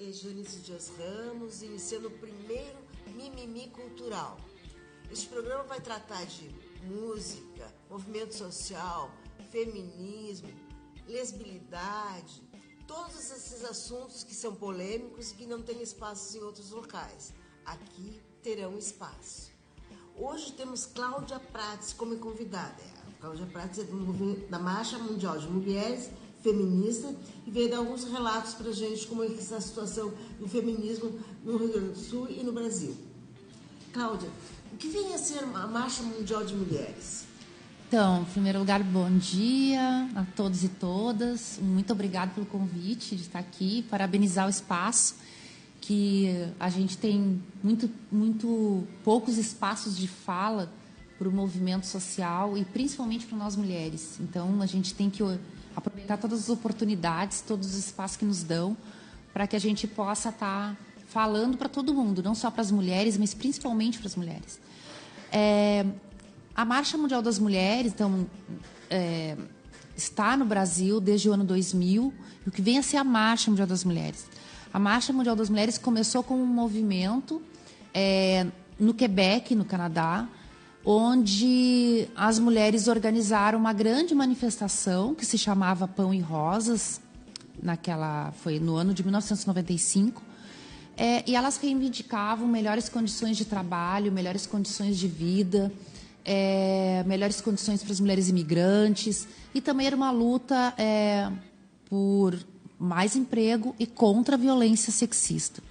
Gênesis Dias Ramos, iniciando o primeiro Mimimi Cultural. Este programa vai tratar de música, movimento social, feminismo, lesbilidade, todos esses assuntos que são polêmicos e que não têm espaços em outros locais. Aqui terão espaço. Hoje temos Cláudia Prates como convidada. A Cláudia Prates é da Marcha Mundial de Mulheres, feminista, e veio dar alguns relatos para a gente como é que está a situação do feminismo no Rio Grande do Sul e no Brasil. Cláudia, o que vem a ser a Marcha Mundial de Mulheres? Então, em primeiro lugar, bom dia a todos e todas. Muito obrigada pelo convite de estar aqui, parabenizar o espaço, que a gente tem muito poucos espaços de fala para o movimento social e principalmente para nós mulheres. Então, a gente tem que aproveitar todas as oportunidades, todos os espaços que nos dão, para que a gente possa estar falando para todo mundo, não só para as mulheres, mas principalmente para as mulheres. A Marcha Mundial das Mulheres, então, está no Brasil desde o ano 2000, e o que vem a ser a Marcha Mundial das Mulheres. A Marcha Mundial das Mulheres começou como um movimento no Quebec, no Canadá, onde as mulheres organizaram uma grande manifestação que se chamava Pão e Rosas, foi no ano de 1995, e elas reivindicavam melhores condições de trabalho, melhores condições de vida, melhores condições para as mulheres imigrantes, e também era uma luta por mais emprego e contra a violência sexista.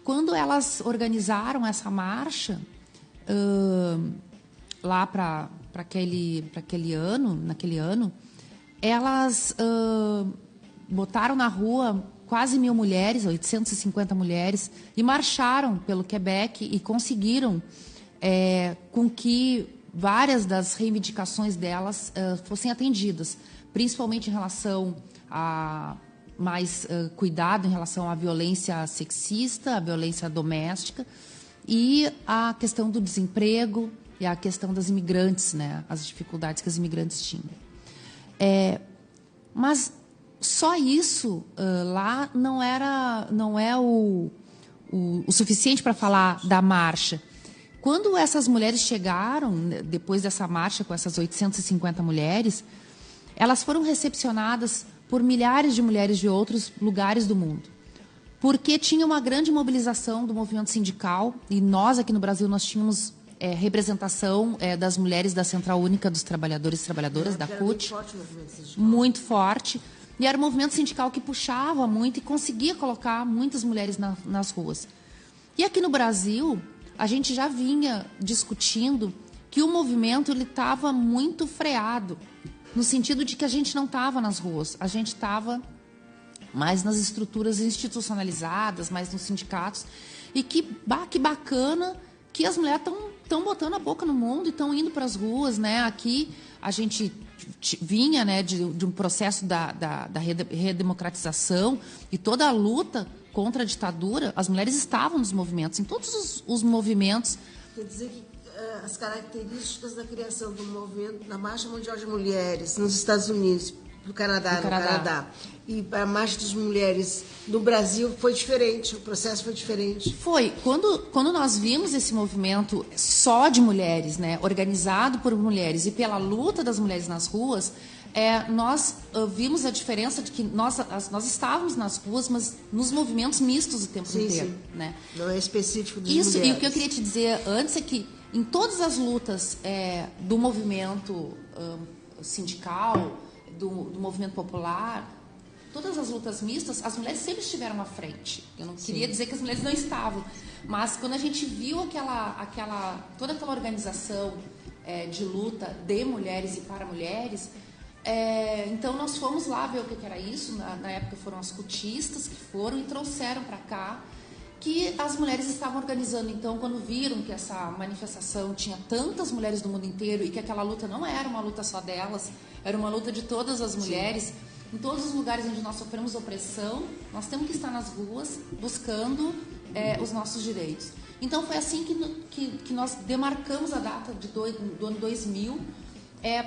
Quando elas organizaram essa marcha, lá para naquele ano, elas botaram na rua quase 1.000 mulheres, 850 mulheres, e marcharam pelo Quebec e conseguiram com que várias das reivindicações delas fossem atendidas, principalmente em relação a mais cuidado em relação à violência sexista, à violência doméstica, e a questão do desemprego e a questão das imigrantes, né, as dificuldades que as imigrantes tinham. Mas só isso lá não é o suficiente para falar da marcha. Quando essas mulheres chegaram, depois dessa marcha com essas 850 mulheres, elas foram recepcionadas por milhares de mulheres de outros lugares do mundo, porque tinha uma grande mobilização do movimento sindical, e nós aqui no Brasil nós tínhamos representação das mulheres da Central Única dos Trabalhadores e Trabalhadoras, da CUT, muito forte, e era um movimento sindical que puxava muito e conseguia colocar muitas mulheres nas ruas. E aqui no Brasil, a gente já vinha discutindo que o movimento estava muito freado, no sentido de que a gente não estava nas ruas, a gente estava mais nas estruturas institucionalizadas, mais nos sindicatos, e que bacana que as mulheres estão botando a boca no mundo e estão indo para as ruas, né? Aqui a gente vinha, né, de um processo da redemocratização, e toda a luta contra a ditadura, as mulheres estavam nos movimentos, em todos os movimentos. Quer dizer que as características da criação do movimento da Marcha Mundial de Mulheres nos Estados Unidos, no Canadá, e a Marcha das Mulheres no Brasil foi diferente, o processo foi diferente. Foi. Quando nós vimos esse movimento só de mulheres, né, organizado por mulheres e pela luta das mulheres nas ruas, nós vimos a diferença de que nós estávamos nas ruas, mas nos movimentos mistos o tempo inteiro. Sim. Né? Não é específico das mulheres. E o que eu queria te dizer antes é que em todas as lutas do movimento sindical, do movimento popular, todas as lutas mistas, as mulheres sempre estiveram à frente. Eu não queria dizer que as mulheres não estavam, mas quando a gente viu toda aquela organização de luta de mulheres e para mulheres, então nós fomos lá ver o que era isso. Na época foram as cutistas que foram e trouxeram para cá que as mulheres estavam organizando. Então, quando viram que essa manifestação tinha tantas mulheres do mundo inteiro e que aquela luta não era uma luta só delas, era uma luta de todas as mulheres, sim, em todos os lugares onde nós sofremos opressão, nós temos que estar nas ruas buscando os nossos direitos. Então, foi assim que nós demarcamos a data do ano 2000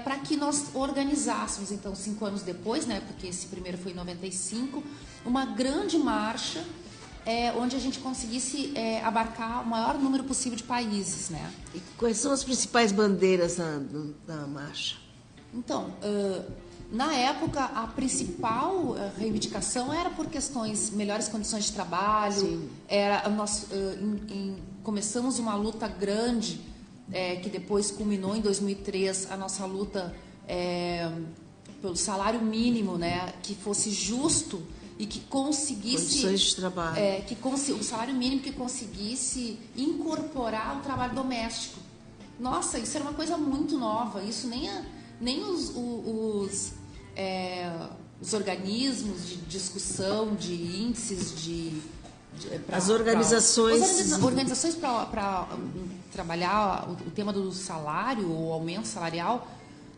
para que nós organizássemos, então, 5 anos depois, né, porque esse primeiro foi em 95, uma grande marcha onde a gente conseguisse abarcar o maior número possível de países, né? E quais são as principais bandeiras da marcha? Então, na época, a principal reivindicação era por questões, melhores condições de trabalho. Sim. Nós começamos uma luta grande, que depois culminou em 2003, a nossa luta pelo salário mínimo, né, que fosse justo e que conseguisse... Condições de trabalho. O salário mínimo que conseguisse incorporar o trabalho doméstico. Nossa, isso era uma coisa muito nova. Isso nem os organismos de discussão, de índices, as organizações... Organizações para trabalhar o tema do salário, o aumento salarial,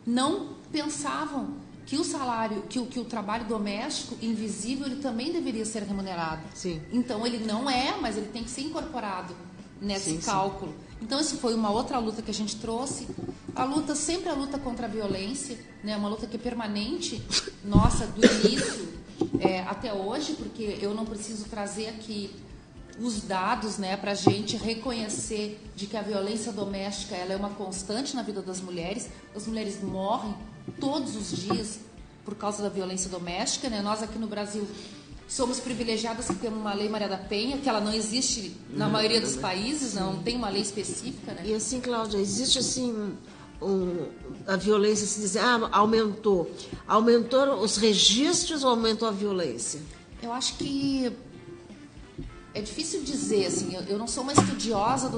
não pensavam que o salário, que o trabalho doméstico invisível, ele também deveria ser remunerado. Sim. Então ele não mas ele tem que ser incorporado nesse cálculo. Sim. Então isso foi uma outra luta que a gente trouxe. Sempre a luta contra a violência, né? Uma luta que é permanente, nossa, do início até hoje, porque eu não preciso trazer aqui os dados, né, para a gente reconhecer de que a violência doméstica ela é uma constante na vida das mulheres. As mulheres morrem todos os dias por causa da violência doméstica, né? Nós aqui no Brasil somos privilegiadas porque temos uma lei Maria da Penha, que ela não existe na maioria dos países, não tem uma lei específica, né? E assim, Cláudia, existe assim a violência, se diz, aumentou os registros ou aumentou a violência? Eu acho que é difícil dizer, assim, eu não sou uma estudiosa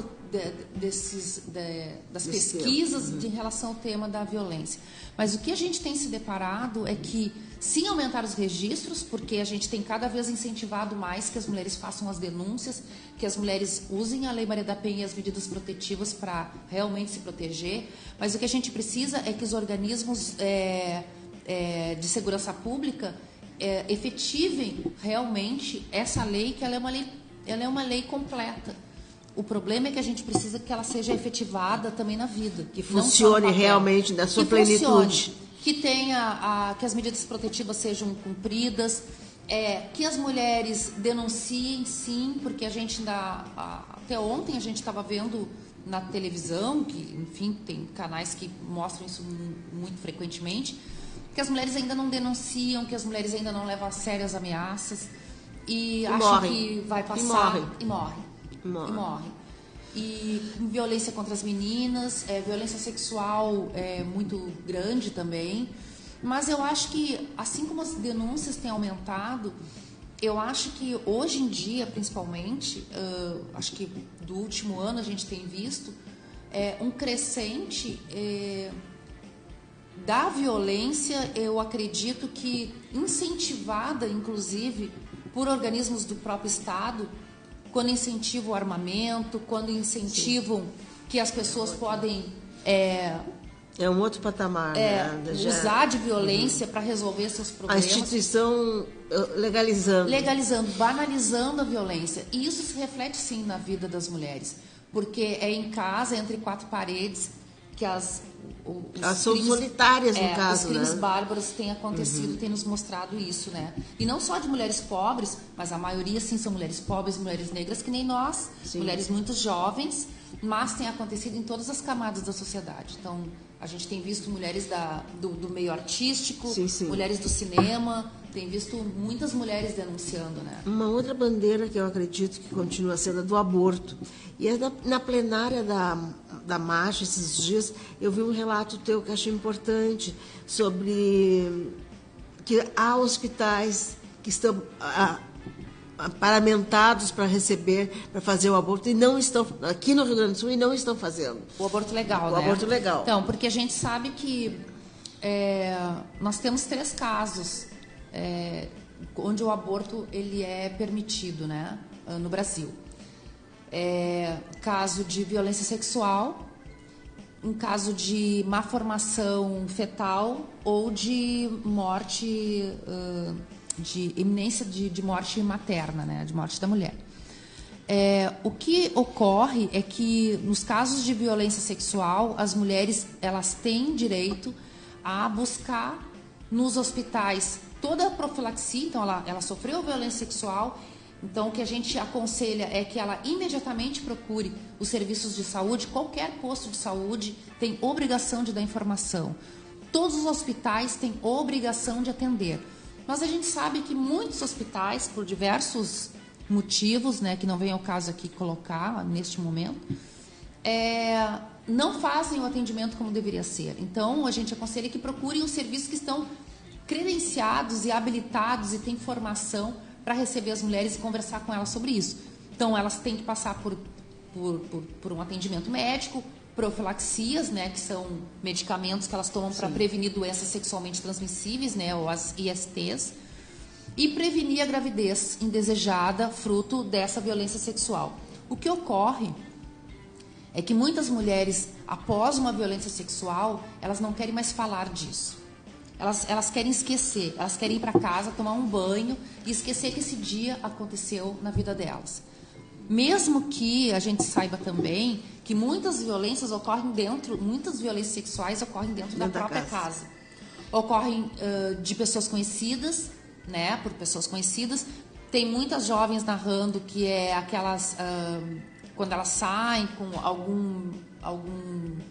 das pesquisas em relação ao tema da violência. Mas o que a gente tem se deparado é que, sim, aumentaram os registros, porque a gente tem cada vez incentivado mais que as mulheres façam as denúncias, que as mulheres usem a Lei Maria da Penha e as medidas protetivas para realmente se proteger. Mas o que a gente precisa é que os organismos de segurança pública efetivem realmente essa lei, que ela é uma lei completa. O problema é que a gente precisa que ela seja efetivada também na vida. Que funcione realmente na sua plenitude. Que que as medidas protetivas sejam cumpridas, que as mulheres denunciem, sim, porque a gente até ontem a gente estava vendo na televisão, que, enfim, tem canais que mostram isso muito frequentemente, que as mulheres ainda não denunciam, que as mulheres ainda não levam a sério as ameaças e acham que vai passar e morrem. E violência contra as meninas, violência sexual muito grande também. Mas eu acho que, assim como as denúncias têm aumentado, eu acho que hoje em dia, principalmente, acho que do último ano a gente tem visto um crescente da violência, eu acredito que incentivada, inclusive, por organismos do próprio Estado, quando incentivam o armamento, quando incentivam que as pessoas podem... É um outro patamar, né? Usar de violência para resolver seus problemas. A instituição legalizando. Legalizando, banalizando a violência. E isso se reflete, sim, na vida das mulheres. Porque é em casa, entre quatro paredes, que elas são crimes, solitárias, no caso, os crimes né? bárbaros têm acontecido, têm nos mostrado isso, né? E não só de mulheres pobres, mas a maioria, sim, são mulheres pobres, mulheres negras, que nem nós, sim. Mulheres muito jovens, mas tem acontecido em todas as camadas da sociedade. Então, a gente tem visto mulheres do meio artístico, sim, sim. Mulheres do cinema, tem visto muitas mulheres denunciando, né? Uma outra bandeira que eu acredito que continua sendo a do aborto. E na plenária da marcha, esses dias, eu vi um relato teu que achei importante, sobre que há hospitais que estão paramentados para receber, para fazer o aborto, e não estão, aqui no Rio Grande do Sul, e não estão fazendo. O aborto legal, né? O aborto legal. Então, porque a gente sabe que nós temos 3 casos onde o aborto ele é permitido, né, no Brasil. Caso de violência sexual, um caso de má formação fetal ou de morte, de iminência de morte materna, né, de morte da mulher. O que ocorre é que, nos casos de violência sexual, as mulheres elas têm direito a buscar nos hospitais toda a profilaxia. Então, ela sofreu violência sexual, então o que a gente aconselha é que ela imediatamente procure os serviços de saúde. Qualquer posto de saúde tem obrigação de dar informação. Todos os hospitais têm obrigação de atender. Mas a gente sabe que muitos hospitais, por diversos motivos, né, que não vem ao caso aqui colocar neste momento, não fazem o atendimento como deveria ser. Então, a gente aconselha que procurem os serviços que estão credenciados e habilitados e têm formação para receber as mulheres e conversar com elas sobre isso. Então, elas têm que passar por um atendimento médico, profilaxias, né, que são medicamentos que elas tomam para prevenir doenças sexualmente transmissíveis, né, ou as ISTs, e prevenir a gravidez indesejada fruto dessa violência sexual. O que ocorre é que muitas mulheres, após uma violência sexual, elas não querem mais falar disso. Elas querem esquecer, elas querem ir para casa, tomar um banho e esquecer que esse dia aconteceu na vida delas. Mesmo que a gente saiba também que muitas violências sexuais ocorrem dentro da própria casa. Ocorrem de pessoas conhecidas, né, por pessoas conhecidas. Tem muitas jovens narrando que é aquelas quando elas saem com algum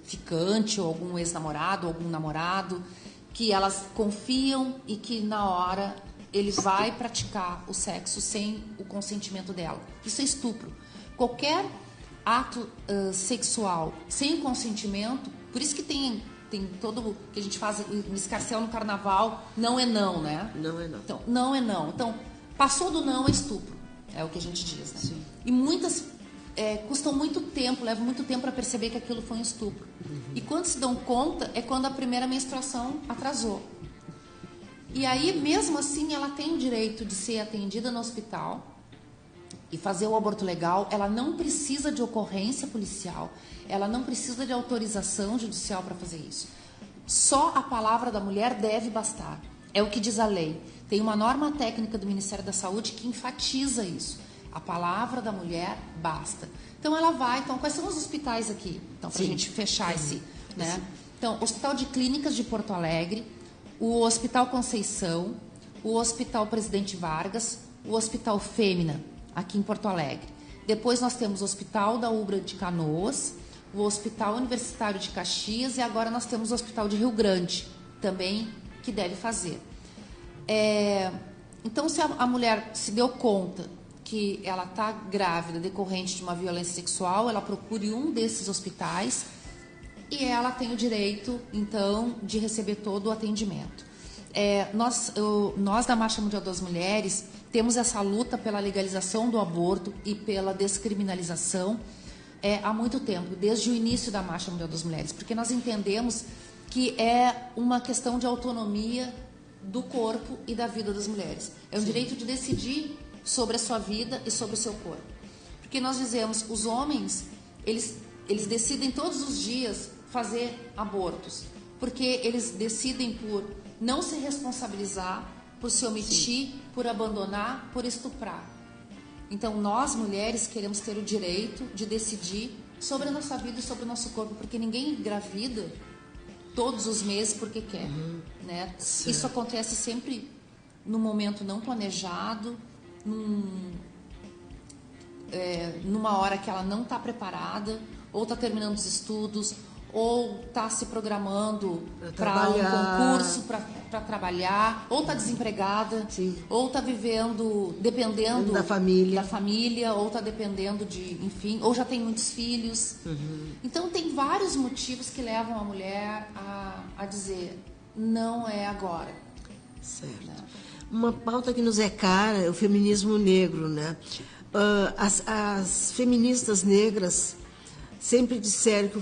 ficante ou algum ex-namorado ou algum namorado, que elas confiam e que na hora ele vai praticar o sexo sem o consentimento dela. Isso é estupro. Qualquer ato sexual sem o consentimento, por isso que tem todo que a gente faz no escarcel no carnaval, não é não, né? Não é não. Então, não é não. Então, passou do não é estupro, é o que a gente diz, né? Sim. E muitas custam muito tempo, levam muito tempo para perceber que aquilo foi um estupro. E quando se dão conta, é quando a primeira menstruação atrasou. E aí, mesmo assim, ela tem o direito de ser atendida no hospital e fazer o aborto legal. Ela não precisa de ocorrência policial, ela não precisa de autorização judicial para fazer isso. Só a palavra da mulher deve bastar. É o que diz a lei. Tem uma norma técnica do Ministério da Saúde que enfatiza isso. A palavra da mulher basta. Então, ela vai... Então, quais são os hospitais aqui? Então, para a gente fechar esse... Né? Então, Hospital de Clínicas de Porto Alegre, o Hospital Conceição, o Hospital Presidente Vargas, o Hospital Fêmea, aqui em Porto Alegre. Depois nós temos o Hospital da Ubra de Canoas, o Hospital Universitário de Caxias e agora nós temos o Hospital de Rio Grande, também, que deve fazer. Então, se a mulher se deu conta que ela está grávida decorrente de uma violência sexual, ela procure um desses hospitais e ela tem o direito, então, de receber todo o atendimento. Nós da Marcha Mundial das Mulheres temos essa luta pela legalização do aborto e pela descriminalização há muito tempo, desde o início da Marcha Mundial das Mulheres, porque nós entendemos que é uma questão de autonomia do corpo e da vida das mulheres. É o direito de decidir sobre a sua vida e sobre o seu corpo. Porque nós dizemos, os homens, eles decidem todos os dias fazer abortos, porque eles decidem por não se responsabilizar, por se omitir, por abandonar, por estuprar. Então, nós, mulheres, queremos ter o direito de decidir sobre a nossa vida e sobre o nosso corpo, porque ninguém engravida todos os meses porque quer. Né? Isso acontece sempre num momento não planejado, numa hora que ela não está preparada, ou está terminando os estudos, ou está se programando para um concurso, para trabalhar, ou está desempregada, ou está vivendo, dependendo da família, ou está dependendo de, enfim, ou já tem muitos filhos. Então, tem vários motivos que levam a mulher a dizer, não é agora. Certo. Uma pauta que nos é cara é o feminismo negro, né? As feministas negras sempre disseram que o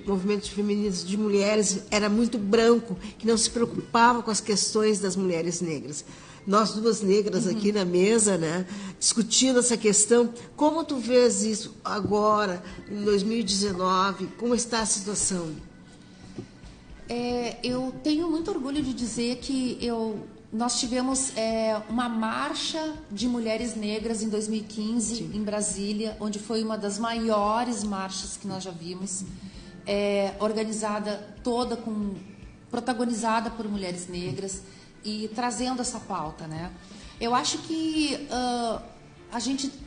movimento feminista de mulheres era muito branco, que não se preocupava com as questões das mulheres negras. Nós duas negras aqui na mesa, né, discutindo essa questão. Como tu vês isso agora, em 2019? Como está a situação? Eu tenho muito orgulho de dizer que eu nós tivemos uma marcha de mulheres negras em 2015, sim, em Brasília, onde foi uma das maiores marchas que nós já vimos, organizada toda protagonizada por mulheres negras e trazendo essa pauta, né? Eu acho que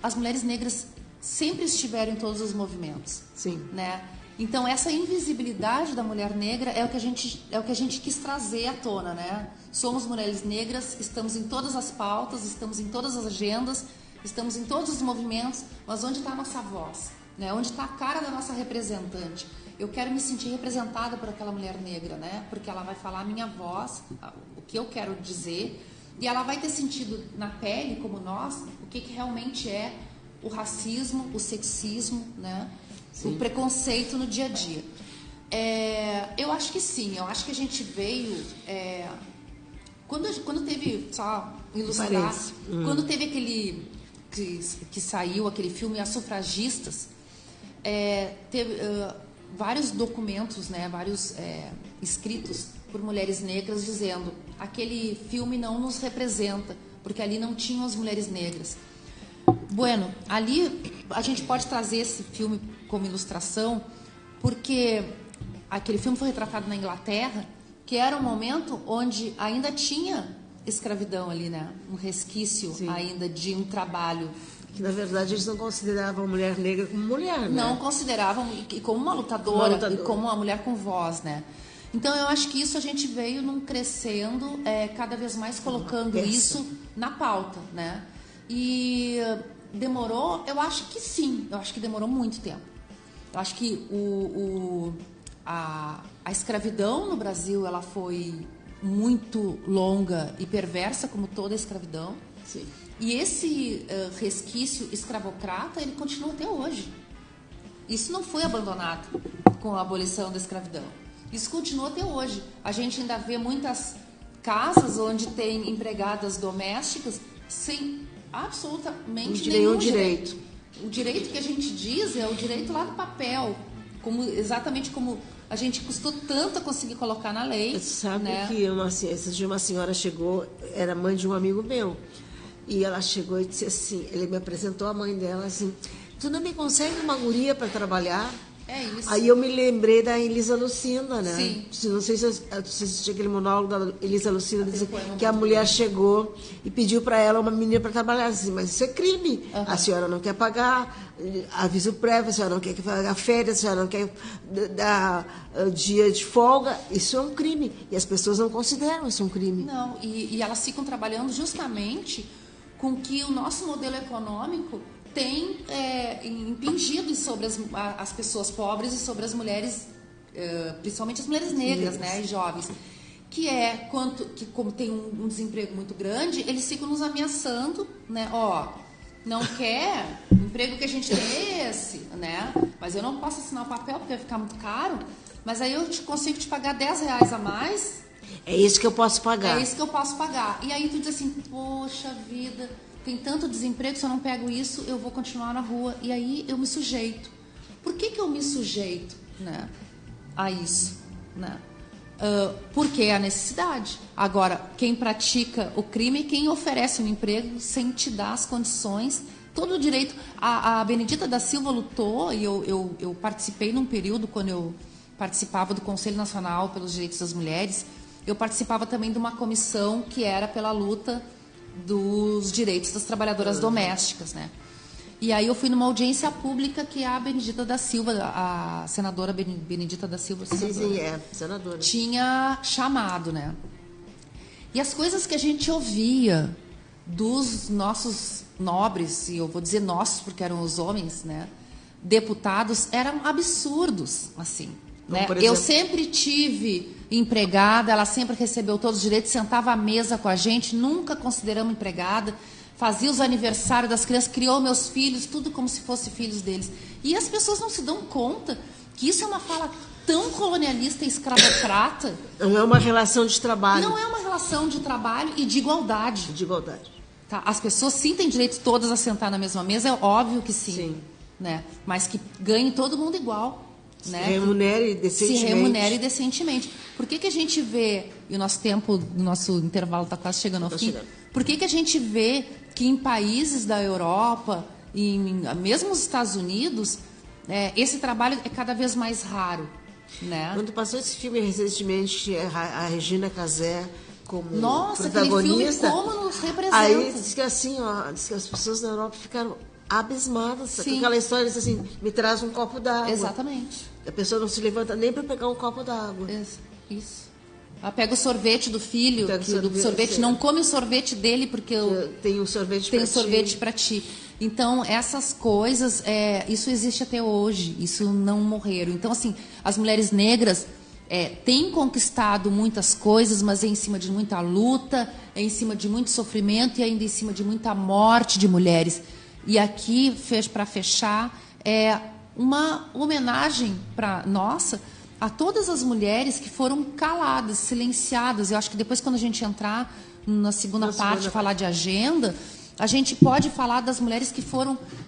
as mulheres negras sempre estiveram em todos os movimentos, sim, né? Então essa invisibilidade da mulher negra é o que a gente quis trazer à tona, né? Somos mulheres negras, estamos em todas as pautas, estamos em todas as agendas, estamos em todos os movimentos, mas onde está a nossa voz, né? Onde está a cara da nossa representante? Eu quero me sentir representada por aquela mulher negra, né? Porque ela vai falar a minha voz, o que eu quero dizer, e ela vai ter sentido na pele, como nós, o que realmente é o racismo, o sexismo, né? Sim. O preconceito no dia a dia. Eu acho que sim, eu acho que a gente veio... Quando teve, só ilustrar, quando teve aquele... que saiu, aquele filme As Sufragistas, teve vários documentos, né, vários escritos por mulheres negras dizendo: aquele filme não nos representa, porque ali não tinham as mulheres negras. Bueno, ali a gente pode trazer esse filme como ilustração, porque aquele filme foi retratado na Inglaterra, que era um momento onde ainda tinha escravidão ali, né? Um resquício, sim, ainda de um trabalho. Que, na verdade, eles não consideravam a mulher negra como mulher, né? Não consideravam, e como uma lutadora, e como uma mulher com voz, né? Então, eu acho que isso a gente veio num crescendo, cada vez mais colocando isso na pauta, né? E demorou, eu acho que sim, eu acho que demorou muito tempo. Eu acho que a escravidão no Brasil, ela foi muito longa e perversa, como toda a escravidão. Sim. E esse resquício escravocrata, ele continua até hoje. Isso não foi abandonado com a abolição da escravidão. Isso continua até hoje. A gente ainda vê muitas casas onde tem empregadas domésticas sem absolutamente nenhum direito. O direito que a gente diz é o direito lá do papel, exatamente como a gente custou tanto a conseguir colocar na lei. Você sabe, né? Que esses dias uma senhora chegou, era mãe de um amigo meu, e ela chegou e disse assim, ele me apresentou a mãe dela assim: tu não me consegue uma guria para trabalhar? É isso. Aí eu me lembrei da Elisa Lucinda, né? Sim. Não sei se você assistiu aquele monólogo da Elisa Lucinda, dizendo que a mulher chegou e pediu para ela uma menina para trabalhar. Assim, mas isso é crime. Uhum. A senhora não quer pagar aviso prévio, a senhora não quer pagar férias, a senhora não quer dar dia de folga. Isso é um crime. E as pessoas não consideram isso um crime. Não, e elas ficam trabalhando justamente com que o nosso modelo econômico tem impingido sobre as pessoas pobres e sobre as mulheres, principalmente as mulheres negras, né, e jovens, que como tem um desemprego muito grande, eles ficam nos ameaçando, né, não quer, o emprego que a gente tem é esse, né, mas eu não posso assinar o papel porque vai ficar muito caro, mas aí eu consigo te pagar R$10 a mais. É isso que eu posso pagar. É isso que eu posso pagar. E aí tu diz assim, poxa vida, tem tanto desemprego, se eu não pego isso, eu vou continuar na rua. E aí eu me sujeito. Por que eu me sujeito, né, a isso? Né? Porque é a necessidade. Agora, quem pratica o crime é quem oferece um emprego sem te dar as condições, todo o direito. A Benedita da Silva lutou, e eu participei num período, quando eu participava do Conselho Nacional pelos Direitos das Mulheres, eu participava também de uma comissão que era pela luta dos direitos das trabalhadoras domésticas, né? E aí eu fui numa audiência pública que a Benedita da Silva, a senadora Benedita da Silva, senadora, tinha chamado, né? E as coisas que a gente ouvia dos nossos nobres, e eu vou dizer nossos porque eram os homens, né, deputados, eram absurdos, assim. Né? Eu sempre tive empregada, ela sempre recebeu todos os direitos, sentava à mesa com a gente, nunca consideramos empregada, fazia os aniversários das crianças, criou meus filhos, tudo como se fossem filhos deles. E as pessoas não se dão conta que isso é uma fala tão colonialista e escravocrata. Não é uma relação de trabalho. Não é uma relação de trabalho e de igualdade. De igualdade. Tá? As pessoas sim têm direito todas a sentar na mesma mesa, é óbvio que sim. Sim. Né? Mas que ganhe todo mundo igual. né? Se remunere decentemente. Se remunere decentemente. Por que a gente vê, e o nosso tempo, o nosso intervalo está quase chegando ao fim, por que a gente vê que em países da Europa, mesmo nos Estados Unidos, esse trabalho é cada vez mais raro, né? Quando passou esse filme recentemente, a Regina Casé como Nossa, protagonista, aquele filme como nos representa. Aí diz que assim, diz que as pessoas na Europa ficaram abismadas com aquela história, diz assim, me traz um copo d'água. Exatamente. A pessoa não se levanta nem para pegar um copo d'água. Isso. Ela pega o sorvete do filho, sorvete não come o sorvete dele porque tem um sorvete para ti. Então, essas coisas, isso existe até hoje, isso não morreram. Então, assim, as mulheres negras têm conquistado muitas coisas, mas é em cima de muita luta, é em cima de muito sofrimento e ainda em cima de muita morte de mulheres. E aqui, para fechar, uma homenagem nossa a todas as mulheres que foram caladas, silenciadas. Eu acho que depois, quando a gente entrar na segunda parte, falar de agenda, a gente pode falar das mulheres que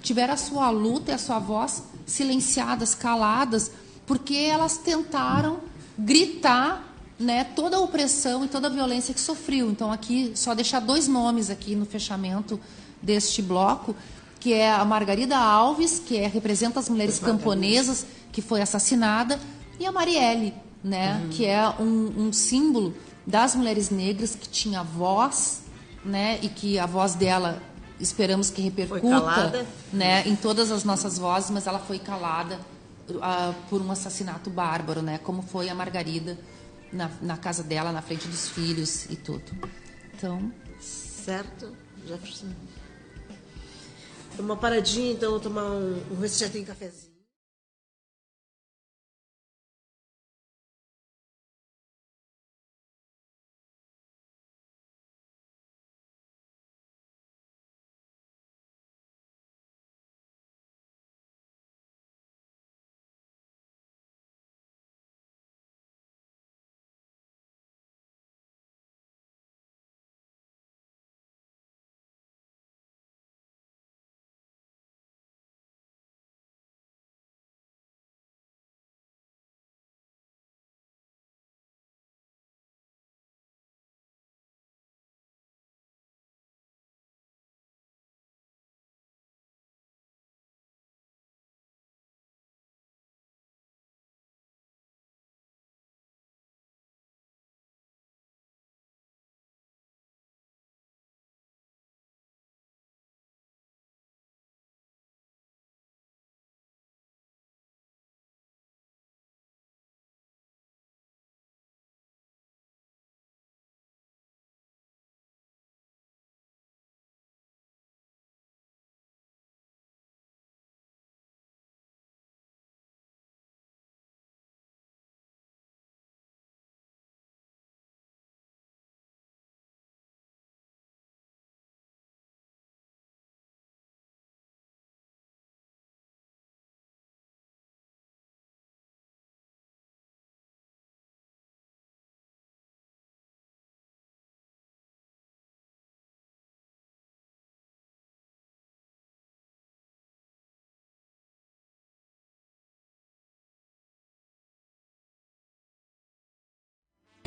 tiveram a sua luta e a sua voz silenciadas, caladas, porque elas tentaram gritar, né, toda a opressão e toda a violência que sofreu. Então, aqui, só deixar 2 nomes aqui no fechamento deste bloco, que é a Margarida Alves, que representa as mulheres camponesas, que foi assassinada, e a Marielle, né, que é um símbolo das mulheres negras, que tinha voz, né, e que a voz dela, esperamos que repercuta, né, em todas as nossas vozes, mas ela foi calada por um assassinato bárbaro, né, como foi a Margarida na casa dela, na frente dos filhos e tudo. Então... Certo, Jefferson. Uma paradinha, então, vou tomar ver se já tem cafezinho.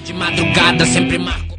De madrugada sempre marco.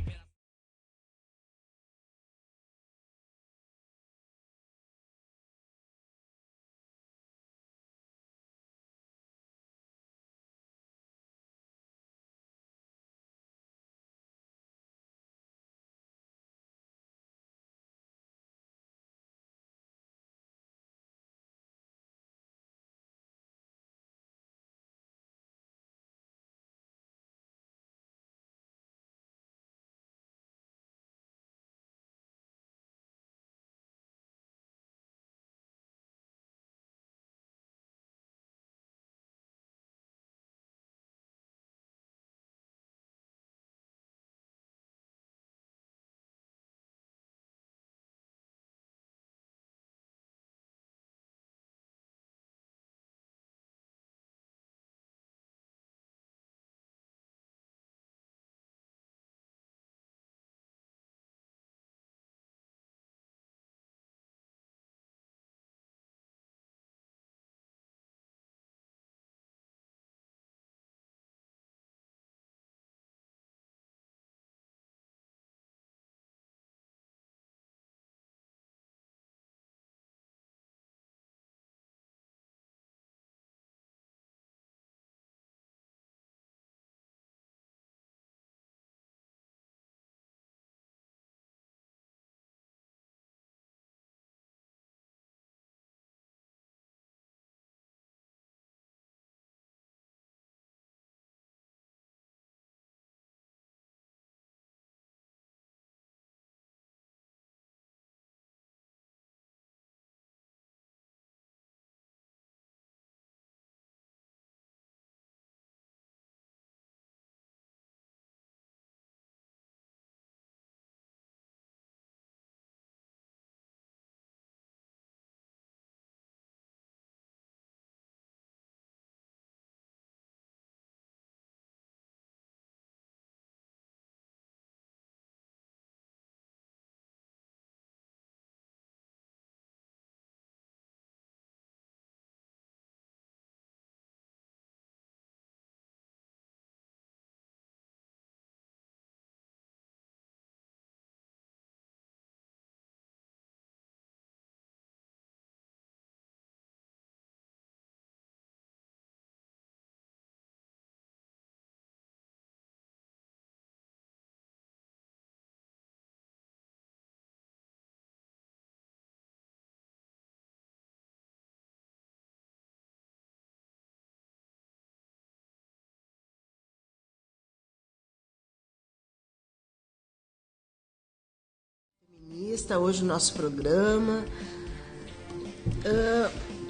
feminista, hoje o nosso programa.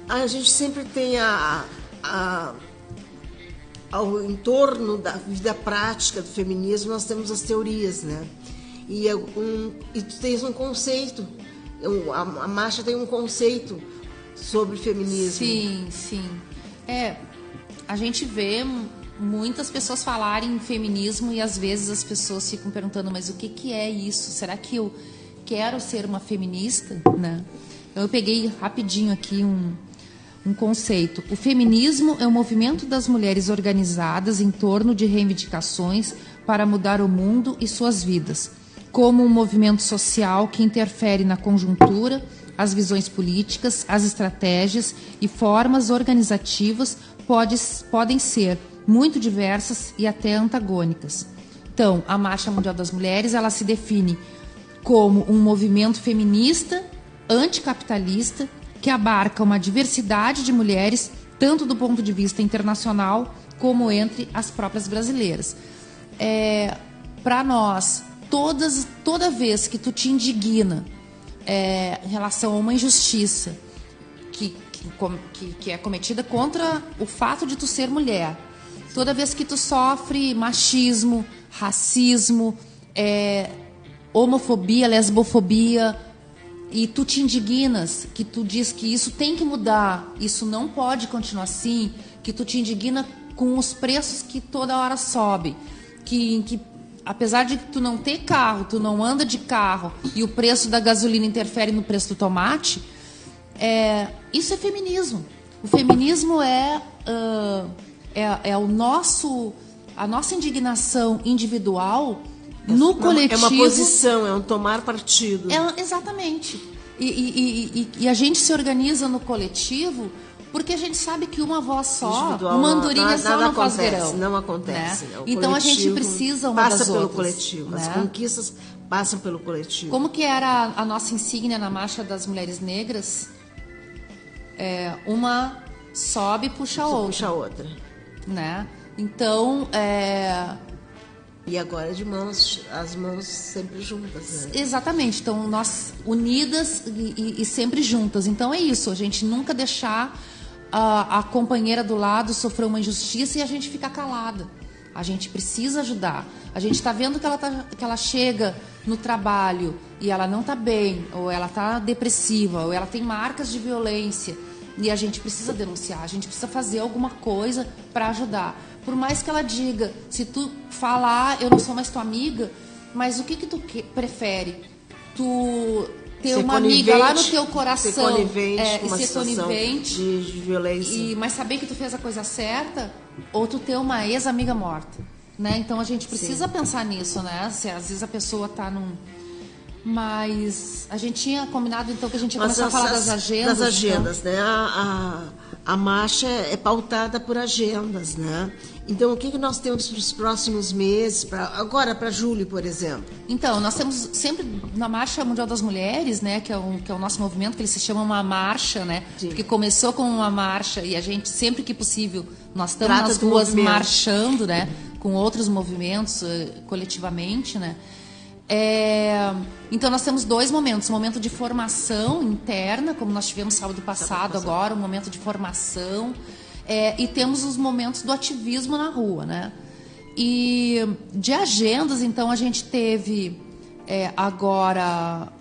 A gente sempre tem ao entorno da vida prática do feminismo, nós temos as teorias, né? E tu tens um conceito, a marcha tem um conceito sobre feminismo. Sim, sim. A gente vê muitas pessoas falarem em feminismo e às vezes as pessoas ficam perguntando, mas o que é isso? Será que eu quero ser uma feminista? Né? Então eu peguei rapidinho aqui um conceito. O feminismo é o movimento das mulheres organizadas em torno de reivindicações para mudar o mundo e suas vidas, como um movimento social que interfere na conjuntura, as visões políticas, as estratégias e formas organizativas podem ser muito diversas e até antagônicas. Então, a Marcha Mundial das Mulheres, ela se define como um movimento feminista, anticapitalista, que abarca uma diversidade de mulheres, tanto do ponto de vista internacional, como entre as próprias brasileiras. Para nós, toda vez que tu te indigna em relação a uma injustiça que é cometida contra o fato de tu ser mulher, toda vez que tu sofre machismo, racismo, homofobia, lesbofobia, e tu te indignas, que tu diz que isso tem que mudar, isso não pode continuar assim, que tu te indigna com os preços que toda hora sobe, que apesar de tu não ter carro, tu não anda de carro e o preço da gasolina interfere no preço do tomate, isso é feminismo. O feminismo é a nossa indignação individual no coletivo. É uma posição, é um tomar partido. Exatamente. E a gente se organiza no coletivo porque a gente sabe que uma voz só, uma andorinha só não faz verão. Não acontece. Né? Então a gente precisa uma das outras. Passa pelo coletivo. As conquistas passam pelo coletivo. Como que era a nossa insígnia na Marcha das Mulheres Negras? Uma sobe e puxa a outra. Puxa a outra. Né? Então, E agora as mãos sempre juntas, né? Exatamente. Então, nós unidas e sempre juntas. Então, é isso. A gente nunca deixar a companheira do lado sofrer uma injustiça e a gente ficar calada. A gente precisa ajudar. A gente está vendo que ela chega no trabalho e ela não está bem, ou ela está depressiva, ou ela tem marcas de violência. E a gente precisa denunciar. A gente precisa fazer alguma coisa para ajudar. Por mais que ela diga, se tu falar, eu não sou mais tua amiga, mas o que tu prefere? Tu ter uma amiga lá no teu coração ser conivente, e ser conivente de violência, mas saber que tu fez a coisa certa, ou tu ter uma ex-amiga morta, né? Então a gente precisa pensar nisso, né? Se às vezes a pessoa está num... Mas a gente tinha combinado então que a gente ia começar a falar das agendas. Das agendas, então, né? A marcha é pautada por agendas, né? Então, o que nós temos para os próximos meses, agora para julho, por exemplo? Então, nós temos sempre na Marcha Mundial das Mulheres, né, que é o nosso movimento, que ele se chama uma marcha, né? Sim. Porque começou com uma marcha e a gente, sempre que possível, nós estamos nas ruas marchando, né? Com outros movimentos, coletivamente, né? Então nós temos dois momentos, um momento de formação interna, como nós tivemos sábado passado agora, um momento de formação, e temos os momentos do ativismo na rua, né? E de agendas, então, a gente teve agora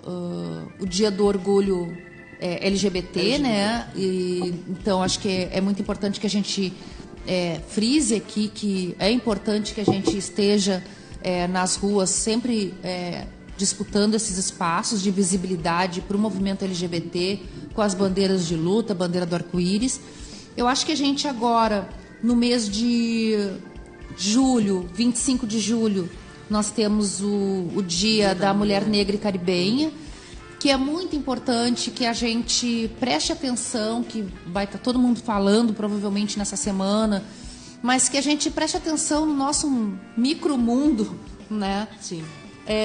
o Dia do Orgulho LGBT, né? E, então acho que é muito importante que a gente frise aqui que é importante que a gente esteja nas ruas, sempre disputando esses espaços de visibilidade para o movimento LGBT, com as bandeiras de luta, a bandeira do arco-íris. Eu acho que a gente agora, no mês de julho, 25 de julho, nós temos o Dia da Mulher Negra e Caribenha, que é muito importante que a gente preste atenção, que vai estar todo mundo falando provavelmente nessa semana, mas que a gente preste atenção no nosso micromundo, né? Sim.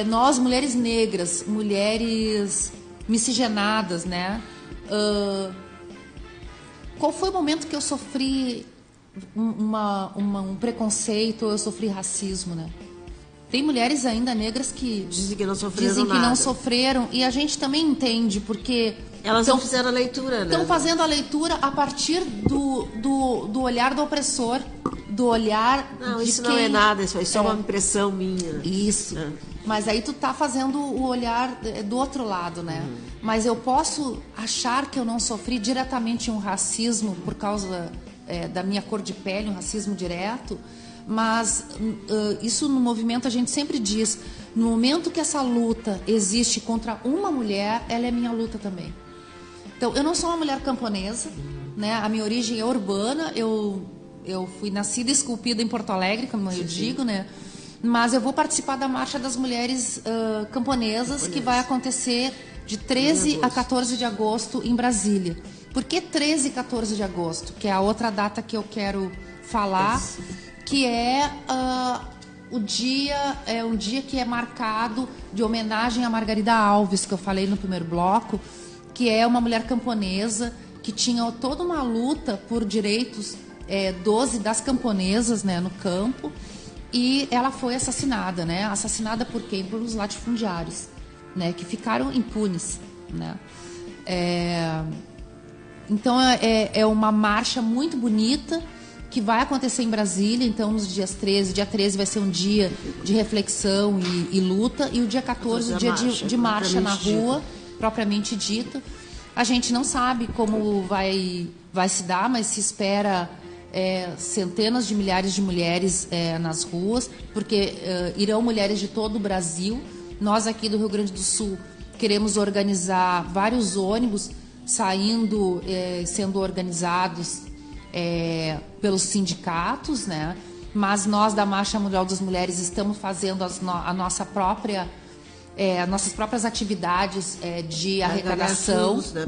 Nós, mulheres negras, mulheres miscigenadas, né? Qual foi o momento que eu sofri um preconceito ou eu sofri racismo, né? Tem mulheres ainda negras que dizem que não sofreram e a gente também entende, porque elas não fizeram a leitura, né? Estão fazendo a leitura a partir do olhar do opressor, do olhar não, de isso quem... não é nada, isso é só uma impressão minha. Isso. Mas aí tu tá fazendo o olhar do outro lado, né? Mas eu posso achar que eu não sofri diretamente um racismo por causa da minha cor de pele, um racismo direto, mas isso no movimento a gente sempre diz, no momento que essa luta existe contra uma mulher, ela é minha luta também. Então, eu não sou uma mulher camponesa, né? A minha origem é urbana, eu fui nascida e esculpida em Porto Alegre, como eu digo, né? Mas eu vou participar da Marcha das Mulheres Camponesas, que vai acontecer de 13 a 14 de agosto em Brasília. Por que 13 e 14 de agosto? Que é a outra data que eu quero falar, que é um dia que é marcado de homenagem a Margarida Alves, que eu falei no primeiro bloco, que é uma mulher camponesa que tinha toda uma luta por direitos das camponesas, né, no campo, e ela foi assassinada, né? Assassinada por quem? Por os latifundiários, né, que ficaram impunes, né? Então é uma marcha muito bonita que vai acontecer em Brasília. Então nos dia 13 vai ser um dia de reflexão e luta, e o dia 14 o dia de marcha na rua, propriamente dito. A gente não sabe como vai se dar, mas se espera centenas de milhares de mulheres nas ruas, porque irão mulheres de todo o Brasil. Nós aqui do Rio Grande do Sul queremos organizar vários ônibus sendo organizados pelos sindicatos, né? Mas nós da Marcha Mundial das Mulheres estamos fazendo nossas próprias atividades de arrecadação, fundos, né?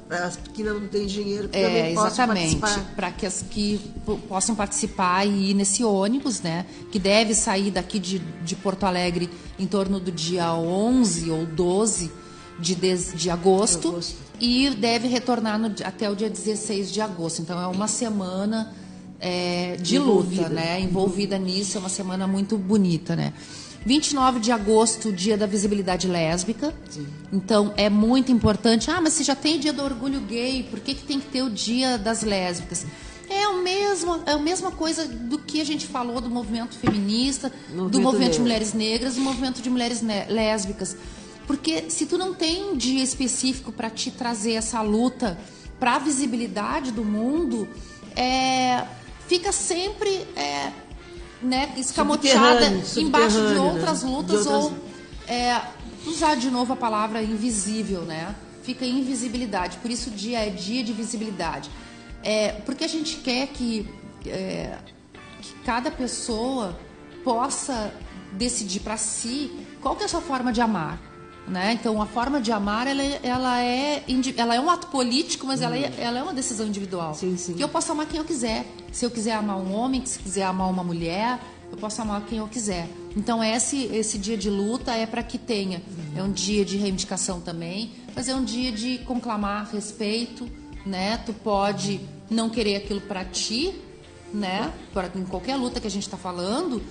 Para as que não têm dinheiro, que também possam participar. Para que as que possam participar e ir nesse ônibus, né? Que deve sair daqui de Porto Alegre em torno do dia 11 ou 12 de agosto, e deve retornar até o dia 16 de agosto. Então é uma semana de luta, né? Envolvida nisso, é uma semana muito bonita, né? 29 de agosto, dia da visibilidade lésbica. Sim. Então é muito importante. Mas se já tem o dia do orgulho gay, por que tem que ter o dia das lésbicas? É a mesma coisa do que a gente falou do movimento feminista, do movimento de mulheres negras, do movimento de mulheres lésbicas. Porque se tu não tem um dia específico para te trazer essa luta para a visibilidade do mundo, fica sempre escamoteada embaixo de outras lutas, ou usar de novo a palavra invisível, né? Fica em invisibilidade. Por isso o dia é dia de visibilidade. Porque a gente quer que cada pessoa possa decidir para si qual que é a sua forma de amar. Né? Então, a forma de amar ela é um ato político, mas ela é uma decisão individual. Sim, sim. Que eu posso amar quem eu quiser. Se eu quiser amar um homem, se quiser amar uma mulher, eu posso amar quem eu quiser. Então, esse dia de luta é para que tenha. É um dia de reivindicação também, mas é um dia de conclamar respeito, né? Tu pode não querer aquilo para ti, né? Em qualquer luta que a gente está falando.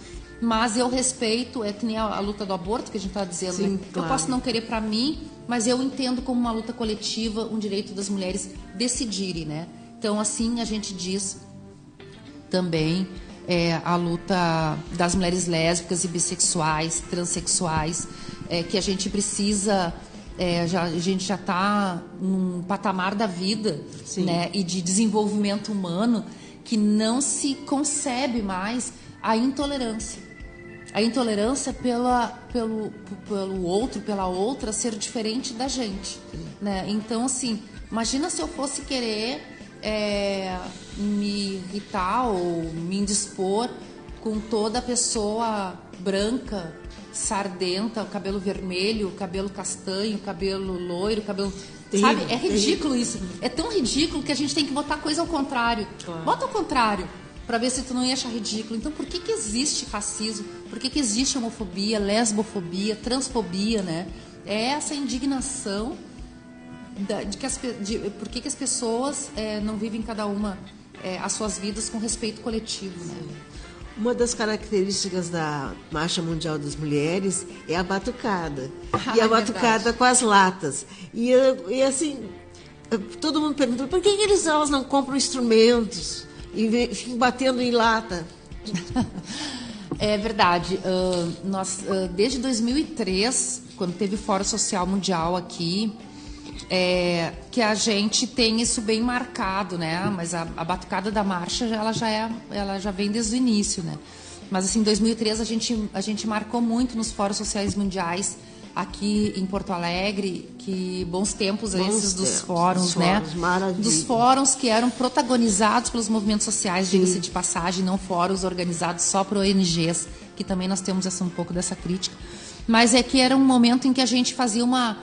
Mas eu respeito, que nem a luta do aborto que a gente está dizendo. Sim, né? claro. Eu posso não querer para mim, mas eu entendo como uma luta coletiva, um direito das mulheres decidirem, né? Então, assim, a gente diz também a luta das mulheres lésbicas e bissexuais, transexuais, que a gente precisa... a gente já está num patamar da vida, né? E de desenvolvimento humano que não se concebe mais a intolerância. A intolerância pelo outro, pela outra, ser diferente da gente. Né? Então, assim, imagina se eu fosse querer me irritar ou me indispor com toda pessoa branca, sardenta, cabelo vermelho, cabelo castanho, cabelo loiro, cabelo... Sabe? É ridículo isso. É tão ridículo que a gente tem que botar coisa ao contrário. Claro. Bota ao contrário, para ver se tu não ia achar ridículo. Então, por que existe racismo? Por que existe homofobia, lesbofobia, transfobia, né? É essa indignação por que as pessoas não vivem cada uma as suas vidas com respeito coletivo, né? Uma das características da Marcha Mundial das Mulheres é a batucada. E a batucada com as latas. E assim, todo mundo pergunta, por que elas não compram instrumentos e ficam batendo em lata? É verdade. Nós, desde 2003, quando teve Fórum Social Mundial aqui, que a gente tem isso bem marcado, né? Mas a batucada da marcha, ela já vem desde o início, né? Mas assim, em 2003 a gente marcou muito nos Fóruns Sociais Mundiais aqui em Porto Alegre, que bons tempos esses dos fóruns, né? Maravilha. Dos fóruns que eram protagonizados pelos movimentos sociais, diga-se de passagem, não fóruns organizados só por ONGs, que também nós temos um pouco dessa crítica. Mas é que era um momento em que a gente fazia uma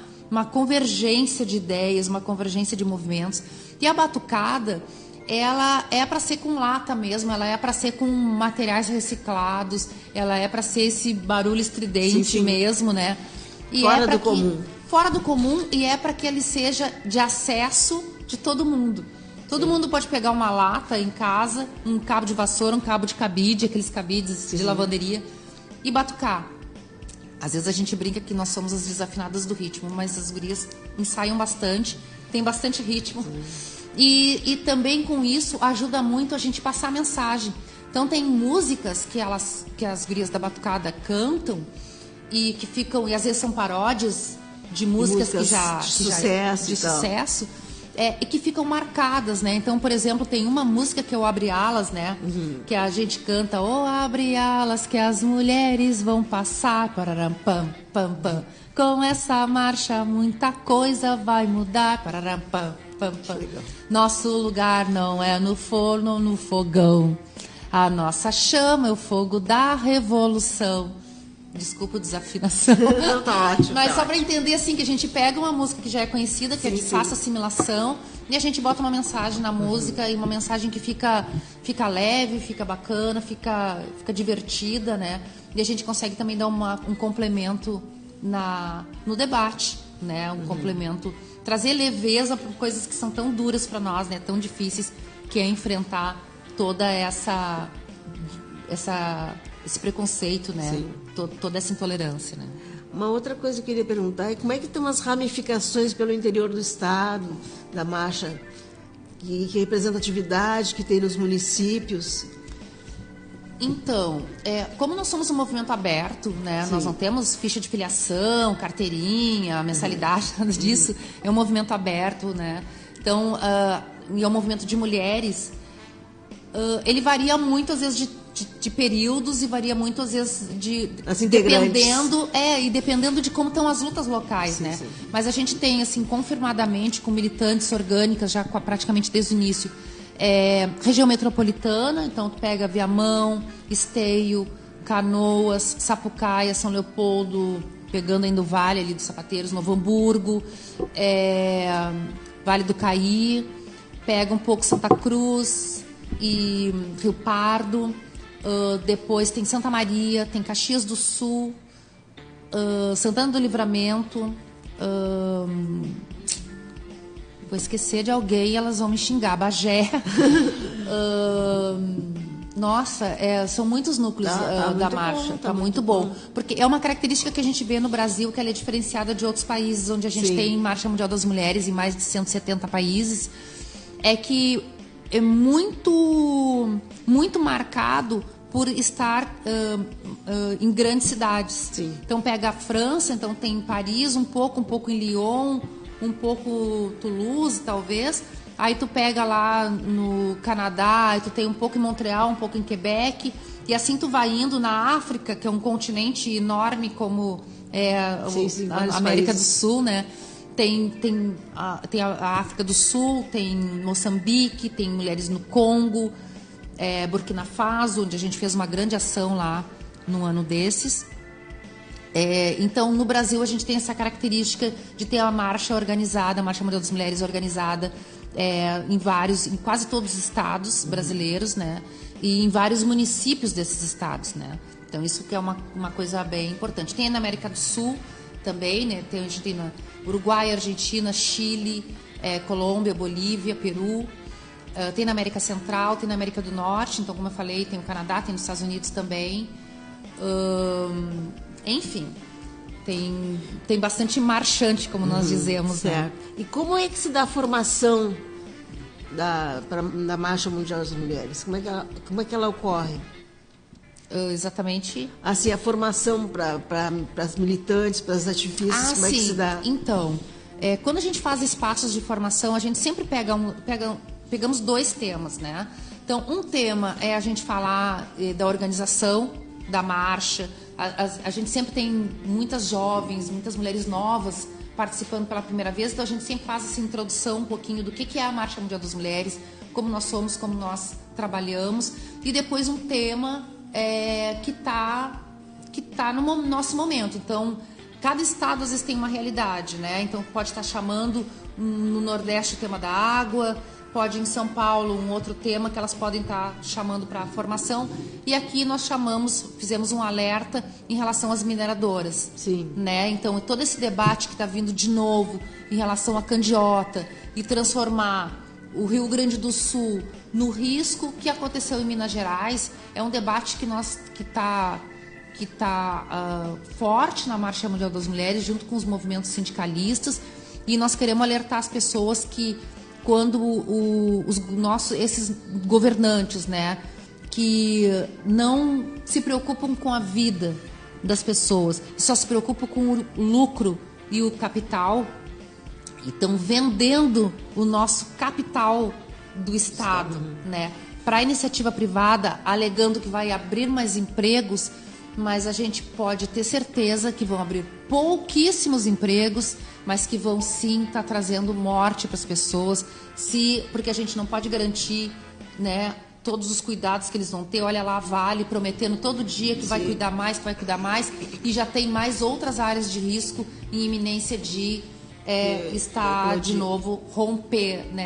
convergência de ideias, uma convergência de movimentos. E a batucada, ela é para ser com lata mesmo, ela é para ser com materiais reciclados, ela é para ser esse barulho estridente mesmo, né? E fora do comum. Fora do comum, e é para que ele seja de acesso de todo mundo. Todo mundo pode pegar uma lata em casa, um cabo de vassoura, um cabo de cabide, aqueles cabides de lavanderia, e batucar. Às vezes a gente brinca que nós somos as desafinadas do ritmo, mas as gurias ensaiam bastante, tem bastante ritmo. E também com isso ajuda muito a gente passar a mensagem. Então tem músicas que as gurias da batucada cantam e que ficam, e às vezes são paródias de músicas de sucesso. E que ficam marcadas, né? Então, por exemplo, tem uma música que é o Abre Alas, né? Que a gente canta, abre alas que as mulheres vão passar, pararam, pam, pam, pam. Com essa marcha muita coisa vai mudar, pararam, pam, pam, pam. Nosso lugar não é no forno, no fogão. A nossa chama é o fogo da revolução. Desculpa a desafinação. Não, tá ótimo. Mas só para entender assim que a gente pega uma música que já é conhecida, que é de fácil assimilação, e a gente bota uma mensagem na música, e uma mensagem que fica leve, fica bacana, fica divertida, né? E a gente consegue também dar um complemento no debate, né? Um complemento, trazer leveza para coisas que são tão duras para nós, né? Tão difíceis, que é enfrentar toda esse preconceito, né? Toda essa intolerância, né? Uma outra coisa que eu queria perguntar é como é que estão as ramificações pelo interior do estado da marcha, que representatividade que tem nos municípios? Então, como nós somos um movimento aberto, né? Nós não temos ficha de filiação, carteirinha, mensalidade, nada disso. É um movimento aberto, né? Então, e é um movimento de mulheres. Ele varia muito, às vezes, de períodos, e varia muito, às vezes, dependendo de como estão as lutas locais, né? Mas a gente tem, assim, confirmadamente, com militantes orgânicas, já praticamente desde o início, região metropolitana, então tu pega Viamão, Esteio, Canoas, Sapucaia, São Leopoldo, pegando ainda o Vale ali dos Sapateiros, Novo Hamburgo, Vale do Caí, pega um pouco Santa Cruz e Rio Pardo. Depois tem Santa Maria, tem Caxias do Sul, Santana do Livramento. Vou esquecer de alguém e elas vão me xingar. Bagé. Nossa, são muitos núcleos da marcha. Tá muito bom. Porque é uma característica que a gente vê no Brasil, que ela é diferenciada de outros países, onde a gente tem Marcha Mundial das Mulheres em mais de 170 países. É que é muito marcado por estar em grandes cidades. Então pega a França, então tem em Paris, um pouco em Lyon, um pouco Toulouse, talvez. Aí tu pega lá no Canadá, aí tu tem um pouco em Montreal, um pouco em Quebec, e assim tu vai indo na África, que é um continente enorme como a América do Sul, né? Tem a África do Sul, tem Moçambique, tem mulheres no Congo, Burkina Faso, onde a gente fez uma grande ação lá num ano desses. Então, no Brasil, a gente tem essa característica de ter a marcha organizada, a Marcha Mundial das Mulheres organizada em quase todos os estados brasileiros, né? E em vários municípios desses estados, né? Então, isso que é uma coisa bem importante. Tem na América do Sul também, né? A gente tem na Uruguai, Argentina, Chile, Colômbia, Bolívia, Peru. Tem na América Central, tem na América do Norte, então, como eu falei, tem no Canadá, tem nos Estados Unidos também. Enfim, tem bastante marchante, como nós dizemos. Certo. Né? E como é que se dá a formação da Marcha Mundial das Mulheres? Como é que ela ocorre? Exatamente. Assim, a formação para as militantes, para as ativistas, como é que se dá? Então, quando a gente faz espaços de formação, a gente sempre pegamos 2 temas, né? Então, um tema é a gente falar da organização da marcha. A gente sempre tem muitas jovens, muitas mulheres novas participando pela primeira vez, então a gente sempre faz essa introdução um pouquinho do que é a Marcha Mundial das Mulheres, como nós somos, como nós trabalhamos, e depois um tema que tá no nosso momento. Então, cada estado às vezes tem uma realidade, né? Então pode estar chamando no Nordeste o tema da água, pode em São Paulo um outro tema que elas podem estar chamando para a formação. E aqui nós fizemos um alerta em relação às mineradoras. Sim. Né? Então todo esse debate que está vindo de novo em relação à candiota e transformar o Rio Grande do Sul no risco que aconteceu em Minas Gerais é um debate que está forte na Marcha Mundial das Mulheres, junto com os movimentos sindicalistas, e nós queremos alertar as pessoas que quando esses governantes, né, que não se preocupam com a vida das pessoas, só se preocupam com o lucro e o capital, e estão vendendo o nosso capital do Estado, né, para a iniciativa privada, alegando que vai abrir mais empregos, mas a gente pode ter certeza que vão abrir pouquíssimos empregos, mas que vão sim estar trazendo morte para as pessoas, porque a gente não pode garantir, né, todos os cuidados que eles vão ter. Olha lá a Vale prometendo todo dia que vai cuidar mais, e já tem mais outras áreas de risco em iminência de estar de novo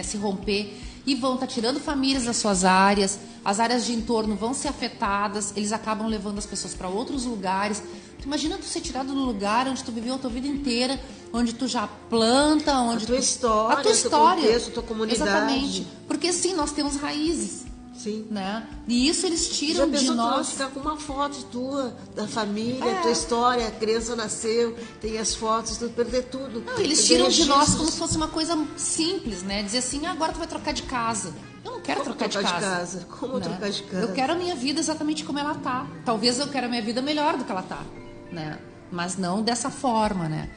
se romper, e vão estar tirando famílias das suas áreas, as áreas de entorno vão ser afetadas, eles acabam levando as pessoas para outros lugares. Tu imagina tu ser tirado do lugar onde tu viveu a tua vida inteira, onde tu já planta, onde a tua história, teu contexto, tua comunidade. Exatamente, porque sim, nós temos raízes. Sim. Né? E isso eles tiram de nós. Tu ficar com uma foto tua, da família, tua história, a criança nasceu, tem as fotos, tu perder tudo. Não, eles tiram de nós como se fosse uma coisa simples, né? Dizer assim, agora tu vai trocar de casa. Eu não quero trocar de casa. Como trocar de casa? Eu quero a minha vida exatamente como ela tá. Talvez eu quero a minha vida melhor do que ela tá, né? Mas não dessa forma, né?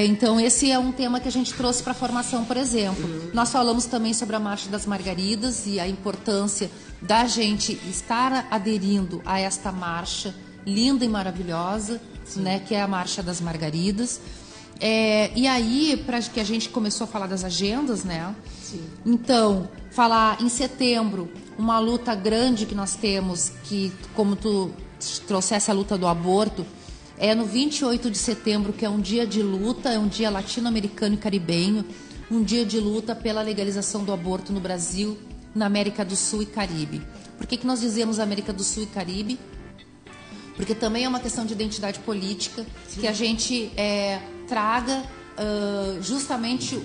Então, esse é um tema que a gente trouxe para a formação, por exemplo. Nós falamos também sobre a Marcha das Margaridas e a importância da gente estar aderindo a esta marcha linda e maravilhosa, né, que é a Marcha das Margaridas. E aí, para que a gente começou a falar das agendas, né? Sim. Então, falar em setembro, uma luta grande que nós temos, que como tu trouxesse a luta do aborto, é no 28 de setembro, que é um dia de luta, é um dia latino-americano e caribenho, um dia de luta pela legalização do aborto no Brasil, na América do Sul e Caribe. Por que nós dizemos América do Sul e Caribe? Porque também é uma questão de identidade política, que a gente traga justamente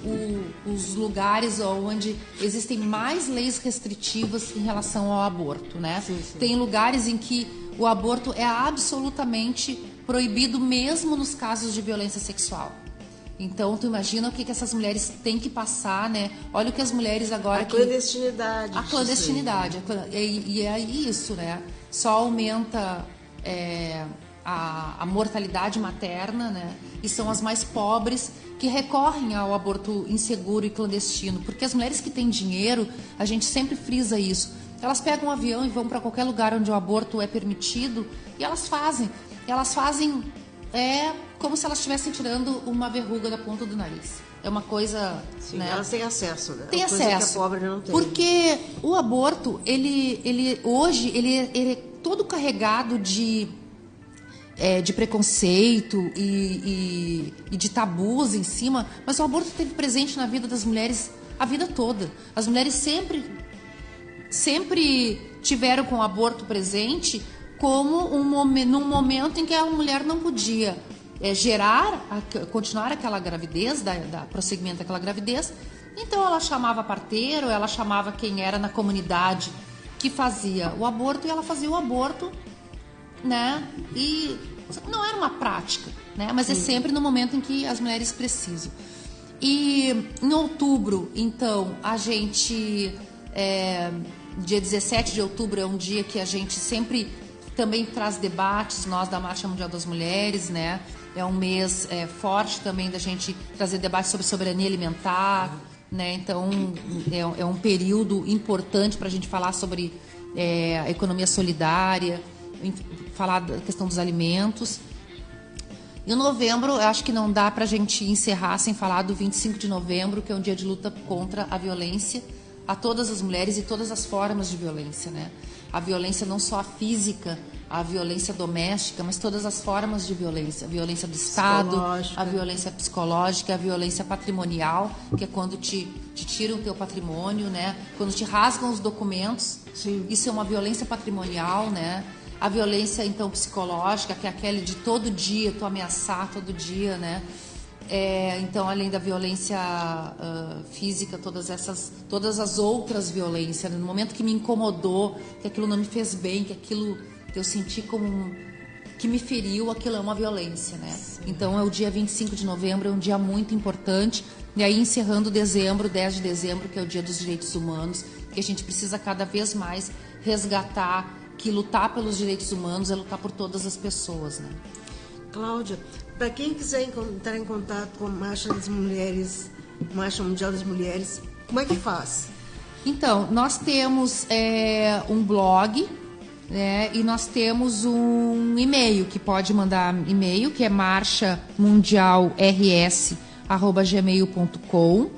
os lugares onde existem mais leis restritivas em relação ao aborto, né? Sim. Tem lugares em que o aborto é absolutamente proibido, mesmo nos casos de violência sexual. Então, tu imagina o que essas mulheres têm que passar, né? Olha o que as mulheres agora... A clandestinidade. A clandestinidade. E é isso, né? Só aumenta a mortalidade materna, né? E são as mais pobres que recorrem ao aborto inseguro e clandestino. Porque as mulheres que têm dinheiro, a gente sempre frisa isso, elas pegam um avião e vão para qualquer lugar onde o aborto é permitido e elas fazem. Elas fazem como se elas estivessem tirando uma verruga da ponta do nariz. É uma coisa... Sim, né? Elas têm acesso, né? Tem acesso. Coisa que a pobre não tem. Porque o aborto, hoje, ele é todo carregado de preconceito e de tabus em cima, mas o aborto esteve presente na vida das mulheres a vida toda. As mulheres sempre tiveram com o aborto presente como num momento em que a mulher não podia continuar aquela gravidez, prosseguimento daquela gravidez, Então ela chamava parteiro, ela chamava quem era na comunidade que fazia o aborto e ela fazia o aborto, né? E não era uma prática, né? Mas é sempre no momento em que as mulheres precisam. E em outubro, então, a gente... dia 17 de outubro é um dia que a gente sempre também traz debates, nós da Marcha Mundial das Mulheres, né? É um mês forte também da gente trazer debates sobre soberania alimentar, né? Então, é um período importante para a gente falar sobre a economia solidária, falar da questão dos alimentos. Em novembro, eu acho que não dá para a gente encerrar sem falar do 25 de novembro, que é um dia de luta contra a violência a todas as mulheres e todas as formas de violência, né? A violência não só a física, a violência doméstica, mas todas as formas de violência. A violência do Estado, a violência psicológica, a violência patrimonial, que é quando te tiram o teu patrimônio, né? Quando te rasgam os documentos. Sim. Isso é uma violência patrimonial, né? A violência, então, psicológica, que é aquele de todo dia, tu ameaçar todo dia, né? Então, além da violência física, todas as outras violências, no momento que me incomodou, que aquilo não me fez bem, que aquilo eu senti como que me feriu, aquilo é uma violência, né? Então, é o dia 25 de novembro, é um dia muito importante. E aí, encerrando dezembro, 10 de dezembro, que é o Dia dos Direitos Humanos, que a gente precisa cada vez mais resgatar, que lutar pelos direitos humanos é lutar por todas as pessoas, né? Cláudia, para quem quiser entrar em contato com a Marcha das Mulheres, Marcha Mundial das Mulheres, como é que faz? Então, nós temos um blog, né, e nós temos um e-mail, que pode mandar e-mail, que é marchamundialrs@gmail.com.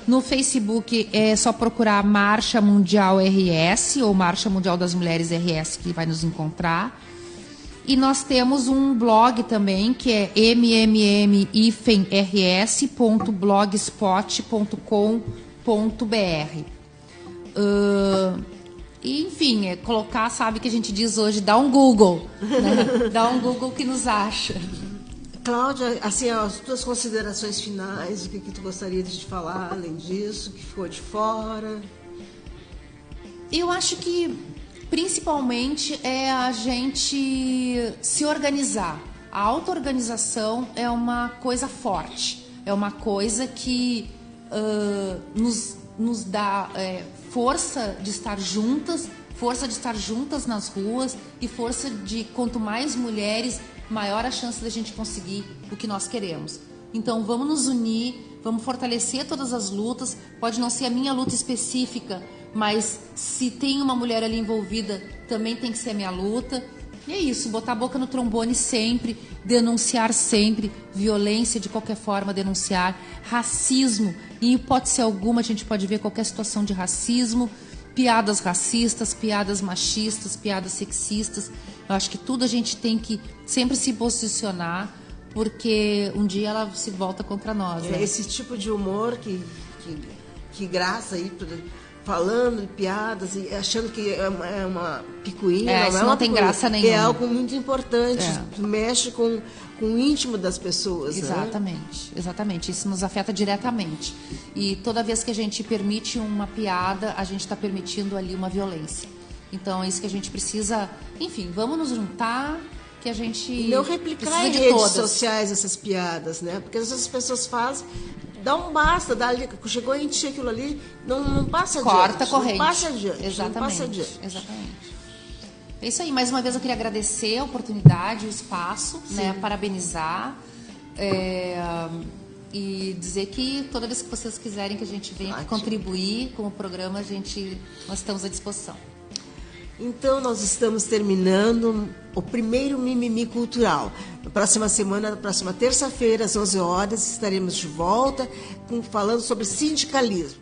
No Facebook é só procurar Marcha Mundial RS ou Marcha Mundial das Mulheres RS, que vai nos encontrar. E nós temos um blog também, que é mmm-rs.blogspot.com.br. Enfim, colocar, sabe que a gente diz hoje, dá um Google, né? Dá um Google que nos acha. Cláudia, assim, as tuas considerações finais, o que tu gostaria de falar além disso, que ficou de fora? Eu acho que principalmente é a gente se organizar. A auto-organização é uma coisa forte, é uma coisa que nos dá força de estar juntas nas ruas e força de, quanto mais mulheres, maior a chance da gente conseguir o que nós queremos. Então, vamos nos unir, vamos fortalecer todas as lutas. Pode não ser a minha luta específica, mas se tem uma mulher ali envolvida, também tem que ser a minha luta. E é isso, botar a boca no trombone sempre, denunciar sempre, violência de qualquer forma, denunciar, racismo, em hipótese alguma a gente pode ver qualquer situação de racismo, piadas racistas, piadas machistas, piadas sexistas. Eu acho que tudo a gente tem que sempre se posicionar, porque um dia ela se volta contra nós. Né? Esse tipo de humor que graça aí, falando piadas e achando que é uma picuinha. Isso não tem graça nenhuma. É algo muito importante, mexe com o íntimo das pessoas. Exatamente, né? Exatamente. Isso nos afeta diretamente. E toda vez que a gente permite uma piada, a gente está permitindo ali uma violência. Então é isso que a gente precisa. Enfim, vamos nos juntar, que a gente e não replicar em redes sociais essas piadas, né? Porque essas pessoas fazem, dá um basta, chegou a encher aquilo ali, não passa adiante. Corta a corrente. Não passa adiante. Exatamente. Não passa adiante. Exatamente. É isso aí. Mais uma vez eu queria agradecer a oportunidade, o espaço, né? Parabenizar. E dizer que toda vez que vocês quiserem que a gente venha contribuir com o programa, nós estamos à disposição. Então, nós estamos terminando o primeiro Mimimi Cultural. Na próxima semana, na próxima terça-feira, às 11 horas, estaremos de volta falando sobre sindicalismo.